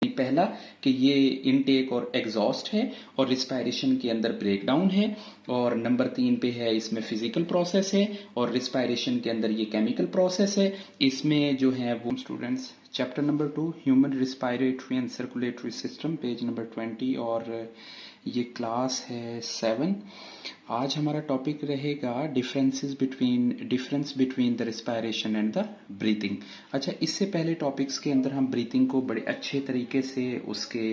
पहला कि ये इनटेक और एग्जॉस्ट है और रिस्पायरेशन के अंदर ब्रेकडाउन है, और नंबर 3 पे है इसमें फिजिकल प्रोसेस है, और रिस्पायरेशन के अंदर ये केमिकल प्रोसेस है। इसमें जो है वो students chapter number 2 human respiratory and circulatory system page number 20, और ये क्लास है 7। आज हमारा टॉपिक रहेगा difference between the respiration and the breathing. अच्छा, इससे पहले टॉपिक्स के अंदर हम ब्रीथिंग को बड़े अच्छे तरीके से उसके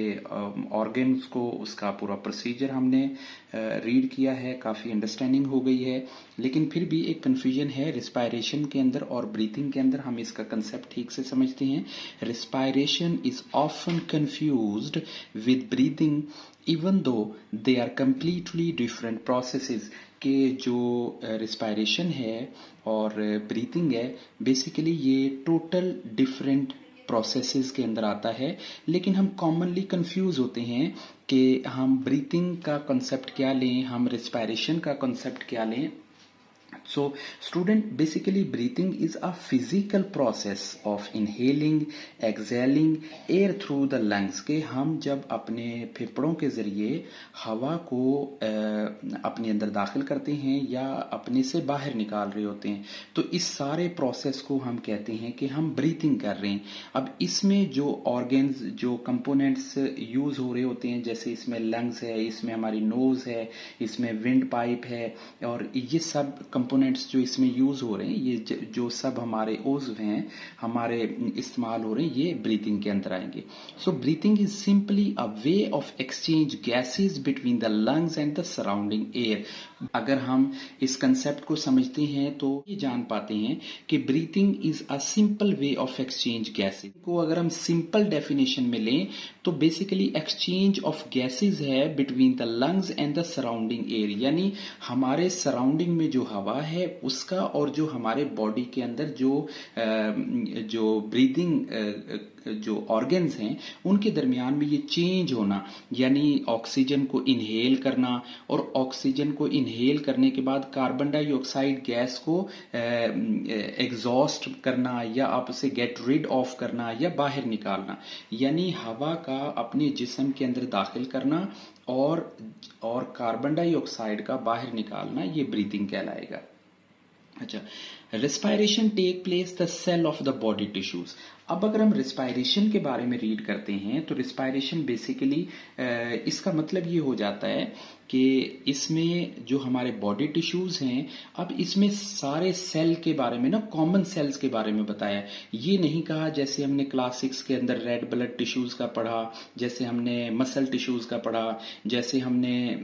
ऑर्गन्स को, उसका पूरा प्रोसीजर हमने रीड किया है, काफ़ी अंडरस्टैंडिंग हो गई है। लेकिन फिर भी एक कन्फ्यूजन है रिस्पायरेशन के अंदर और ब्रीथिंग के अंदर, हम इसका कंसेप्ट ठीक से समझते हैं। Respiration is often confused with breathing even though they are completely different processes. के जो रिस्पायरेशन है और ब्रीथिंग है, बेसिकली ये टोटल डिफरेंट प्रोसेसेस के अंदर आता है, लेकिन हम कॉमनली कंफ्यूज होते हैं कि हम ब्रीथिंग का कॉन्सेप्ट क्या लें, हम रिस्पायरेशन का कॉन्सेप्ट क्या लें। So, student, basically breathing is a physical process of inhaling, exhaling air through the lungs। के हम जब अपने फेफड़ों के जरिए हवा को अपने अंदर दाखिल करते हैं या अपने से बाहर निकाल रहे होते हैं, तो इस सारे प्रोसेस को हम कहते हैं कि हम ब्रीथिंग कर रहे हैं। अब इसमें जो ऑर्गन्स, जो कंपोनेंट्स यूज हो रहे होते हैं, जैसे इसमें लंग्स है, इसमें हमारी नोज है, इसमें विंड पाइप है, और ये सब कंपोनेंट्स जो इसमें यूज हो रहे हैं, ये जो सब हमारे ओज़ हैं, हमारे इस्तेमाल हो रहे हैं, ये ब्रीथिंग के अंदर आएंगे। So breathing is simply a way of exchange gases between the lungs and the surrounding air. अगर हम इस कंसेप्ट को समझते हैं तो ये जान पाते हैं कि breathing is a simple way of exchange gases को अगर हम सिंपल डेफिनेशन में लें तो बेसिकली एक्सचेंज ऑफ गैसेस है between the lungs and the surrounding air. यानी हमारे सराउंडिंग में जो हवा है उसका और जो हमारे बॉडी के अंदर जो ब्रीदिंग जो ऑर्गन्स हैं उनके दरमियान में ये चेंज होना, यानी ऑक्सीजन को इनहेल करना, और ऑक्सीजन को इनहेल करने के बाद कार्बन डाइऑक्साइड गैस को एग्जॉस्ट करना या आप उसे गेट रिड ऑफ करना या बाहर निकालना, यानी हवा का अपने जिस्म के अंदर दाखिल करना और कार्बन डाइऑक्साइड का बाहर निकालना, ये ब्रीथिंग कहलाएगा। अच्छा, respiration take place the cell of the body tissues. अब अगर हम रिस्पायरेशन के बारे में रीड करते हैं तो रिस्पायरेशन बेसिकली इसका मतलब ये हो जाता है कि इसमें जो हमारे बॉडी टिश्यूज हैं, अब इसमें सारे सेल के बारे में ना, कॉमन सेल्स के बारे में बताया। ये नहीं कहा जैसे हमने क्लास 6 के अंदर रेड ब्लड टिश्यूज का पढ़ा, जैसे हमने मसल टिश्यूज का पढ़ा, जैसे हमने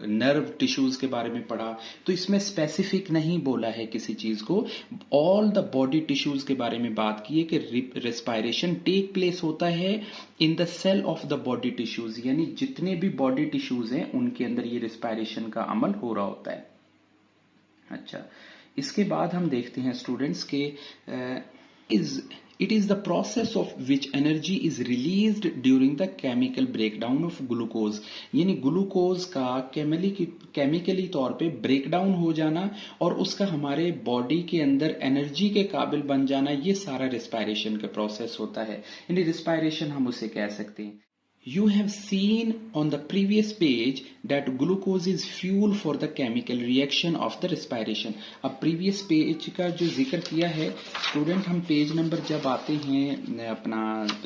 नर्व टिश्यूज के बारे में पढ़ा, तो इसमें स्पेसिफिक नहीं बोला है किसी चीज को। ऑल द बॉडी टिश्यूज के बारे में बात की है कि रिस्पायरेशन टेक प्लेस होता है in the cell of the body tissues, यानी जितने भी बॉडी टिश्यूज हैं उनके अंदर ये रिस्पायरेशन का अमल हो रहा होता है। अच्छा, इसके बाद हम देखते हैं स्टूडेंट्स के It is the process of which energy is released during the chemical breakdown of glucose। यानी ग्लूकोज का केमिकली तौर पे ब्रेकडाउन हो जाना और उसका हमारे बॉडी के अंदर एनर्जी के काबिल बन जाना, ये सारा रिस्पायरेशन का प्रोसेस होता है, यानी रिस्पायरेशन हम उसे कह सकते हैं। You have seen on the previous page that glucose is fuel for the chemical reaction of the respiration। अब previous page का जो जिक्र किया है स्टूडेंट, हम पेज नंबर जब आते हैं अपना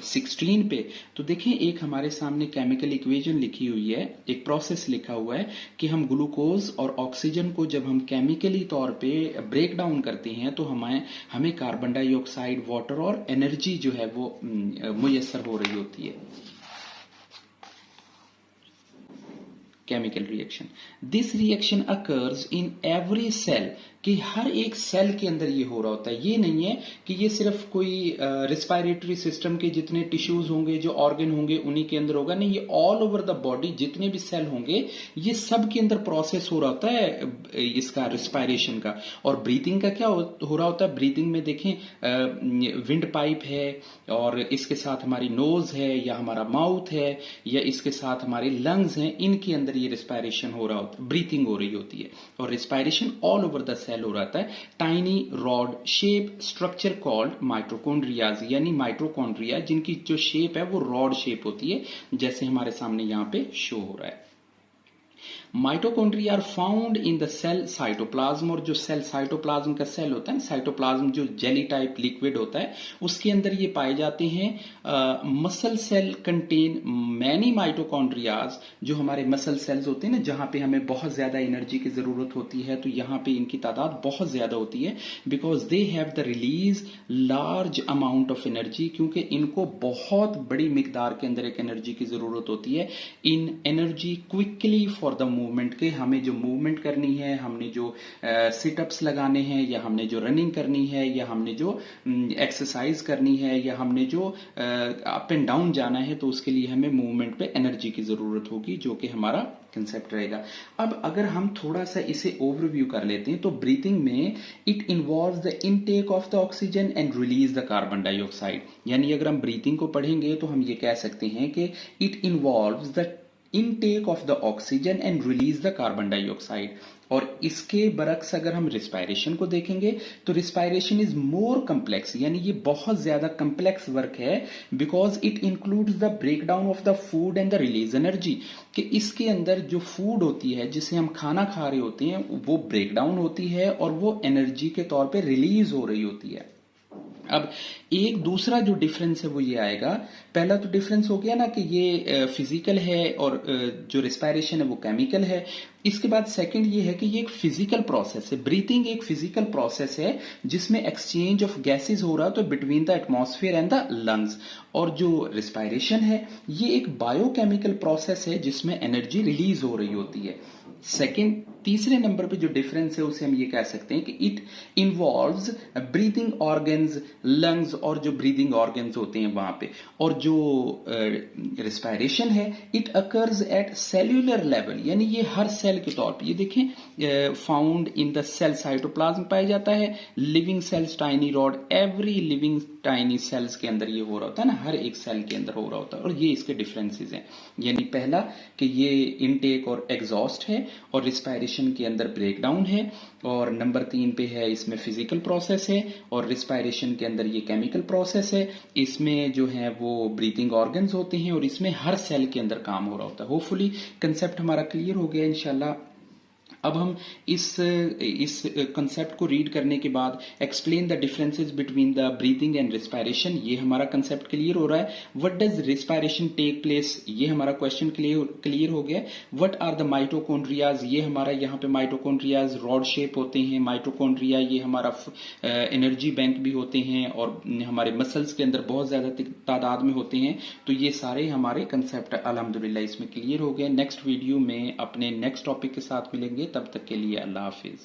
16 पे, तो देखें एक हमारे सामने केमिकल इक्वेशन लिखी हुई है, एक प्रोसेस लिखा हुआ है कि हम ग्लूकोज और ऑक्सीजन को जब हम केमिकली तौर पे ब्रेक डाउन करते हैं तो हमें कार्बन डाइऑक्साइड, वाटर और एनर्जी जो है वो मुयस्सर हो रही होती है। Chemical reaction, this reaction occurs in every cell, कि हर एक सेल के अंदर ये हो रहा होता है। ये नहीं है कि ये सिर्फ कोई रिस्पायरेटरी सिस्टम के जितने टिश्यूज होंगे, जो ऑर्गन होंगे उन्हीं के अंदर होगा, नहीं, ये ऑल ओवर द बॉडी जितने भी सेल होंगे ये सब के अंदर प्रोसेस हो रहा होता है इसका रिस्पायरेशन का। और ब्रीथिंग का क्या हो रहा होता है, ब्रीथिंग में देखें विंड पाइप है और इसके साथ हमारी नोज है या हमारा माउथ है या इसके साथ हमारे लंग्स हैं, इनके अंदर ये रिस्पायरेशन हो रहा होता है, ब्रीथिंग हो रही होती है, और respiration all over the cell हो रहा है। Tiny rod shape structure called mitochondrias, यानी माइटोकॉन्ड्रिया जिनकी जो शेप है वो रॉड शेप होती है, जैसे हमारे सामने यहाँ पे शो हो रहा है। Mitochondria are found in the cell cytoplasm, और जो सेल साइटोप्लाज्म का सेल होता है, साइटोप्लाज्म जो जेली टाइप लिक्विड होता है उसके अंदर ये पाए जाते हैं। मसल सेल कंटेन मैनी माइटोकॉन्ड्रियाज, जो हमारे मसल सेल्स होते हैं ना, जहां पे हमें बहुत ज्यादा एनर्जी की जरूरत होती है, तो यहाँ पे इनकी तादाद बहुत ज्यादा होती है, because they have the release large amount of energy, क्योंकि इनको बहुत बड़ी मिकदार के अंदर एक एनर्जी की जरूरत होती है। इन energy quickly for the movement के, हमें जो मूवमेंट करनी है, हमने जो सिटअप्स लगाने हैं, या हमने जो रनिंग करनी है, या हमने जो एक्सरसाइज करनी है, या हमने जो अप एंड डाउन जाना है, तो उसके लिए हमें मूवमेंट पे एनर्जी की जरूरत होगी, जो कि हमारा कंसेप्ट रहेगा। अब अगर हम थोड़ा सा इसे ओवरव्यू कर लेते हैं, तो ब्रीथिंग में it involves the intake of the oxygen and release the carbon dioxide, यानी अगर हम ब्रीथिंग को पढ़ेंगे तो हम ये कह सकते हैं कि it involves the intake of the oxygen and release the carbon dioxide. और इसके बरक्स अगर हम रिस्पायरेशन को देखेंगे तो रिस्पायरेशन इज मोर कम्प्लेक्स, यानी ये बहुत ज्यादा कम्प्लेक्स वर्क है, because it includes the breakdown of the food and the release energy, कि इसके अंदर जो फूड होती है, जिसे हम खाना खा रहे होते हैं, वो ब्रेकडाउन होती है और वो एनर्जी के तौर पे रिलीज हो रही होती है। अब एक दूसरा जो डिफरेंस है वो ये आएगा, पहला तो डिफरेंस हो गया ना कि ये फिजिकल है और जो रिस्पायरेशन है वो केमिकल है। इसके बाद सेकंड ये है कि ये एक फिजिकल प्रोसेस है, ब्रीथिंग एक फिजिकल प्रोसेस है जिसमें एक्सचेंज ऑफ गैसेस हो रहा है तो between the atmosphere and the lungs. और जो रिस्पायरेशन है ये एक बायोकेमिकल प्रोसेस है जिसमें एनर्जी रिलीज हो रही होती है। सेकंड, तीसरे नंबर पे जो डिफरेंस है उसे हम ये कह सकते हैं कि it involves breathing organs, lungs और जो ब्रीदिंग ऑर्गन्स होते हैं वहां पे। और जो रिस्पायरेशन है it occurs at cellular level, यानी ये हर सेल के तौर पे, ये देखें found in the cell cytoplasm पाया जाता है, living cells tiny rod, every living tiny cells के अंदर ये हो रहा होता है ना, हर एक सेल के अंदर हो रहा होता है। और ये इसके डिफरेंसेस हैं, यानी पहला कि ये इनटेक और एग्जॉस्ट है, और रिस्पायरेशन के अंदर ब्रेकडाउन है, और नंबर 3 पे है इसमें फिजिकल प्रोसेस है, और रिस्पायरेशन के अंदर ये केमिकल प्रोसेस है। इसमें जो है वो ब्रीथिंग ऑर्गन्स होते हैं और इसमें हर सेल के अंदर काम हो रहा होता है। होपफुली कंसेप्ट हमारा क्लियर हो गया इंशाल्लाह। अब हम इस कंसेप्ट को रीड करने के बाद explain the differences between the breathing and respiration, ये हमारा कंसेप्ट क्लियर हो रहा है। What does respiration take place, ये हमारा क्वेश्चन क्लियर हो गया। व्हाट आर द माइटोकॉन्ड्रियाज, ये हमारा यहाँ पे माइटोकॉन्ड्रियाज रॉड शेप होते हैं। माइटोकॉन्ड्रिया ये हमारा एनर्जी बैंक भी होते हैं और हमारे मसल्स के अंदर बहुत ज्यादा तादाद में होते हैं। तो ये सारे हमारे कंसेप्ट अल्हम्दुलिल्लाह इसमें क्लियर हो गए। नेक्स्ट वीडियो में अपने नेक्स्ट टॉपिक के साथ मिलेंगे, तब तक के लिए अल्लाह हाफिज।